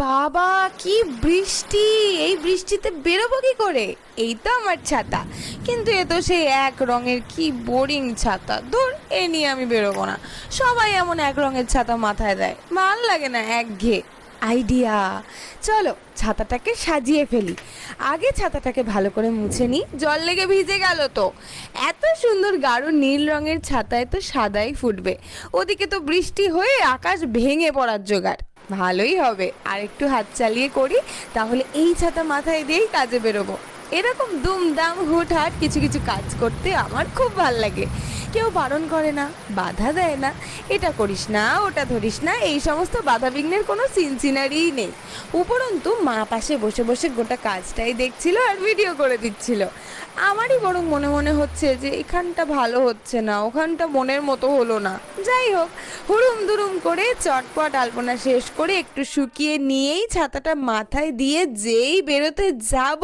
বাবা, কি বৃষ্টি! এই বৃষ্টিতে বেরোবো কি করে? এই তো আমার ছাতা, কিন্তু এ তো সেই এক রঙের কি বোরিং ছাতা। ধুর, এ নিয়ে আমি বেরোবো না। সবাই এমন এক রঙের ছাতা মাথায় দেয়, ভাল লাগে না, একঘেয়ে। আইডিয়া! চলো ছাতাটাকে সাজিয়ে ফেলি। আগে ছাতাটাকে ভালো করে মুছে নিই, জল লেগে ভিজে গেল তো। এত সুন্দর গাঢ় নীল রঙের ছাতায় তো সাদাই ফুটবে, ওদিকে তো বৃষ্টি হয়ে আকাশ ভেঙে পড়ার জোগাড়। ভালোই হবে, আর একটু হাত চালিয়ে করি, তাহলে এই ছাতা মাথায় দিয়েই কাজে বেরোবো। এরকম দুমদাম হুটহাট কিছু কিছু কাজ করতে আমার খুব ভাল লাগে। কেউ বারণ করে না, বাধা দেয় না, এটা করিস না, ওটা ধরিস না, এই সমস্ত বাধা বিঘ্নের কোনো সিনসিনারিই নেই। উপরন্তু মা পাশে বসে বসে গোটা কাজটাই দেখছিল আর ভিডিও করে দিচ্ছিল। আমারই বরং মনে মনে হচ্ছে যে এখানটা ভালো হচ্ছে না, ওখানটা মনের মতো হলো না। যাই হোক, হুড়ুম দুরুম করে চটপট আলপনা শেষ করে একটু শুকিয়ে নিয়েই ছাতাটা মাথায় দিয়ে যেই বেরোতে যাব,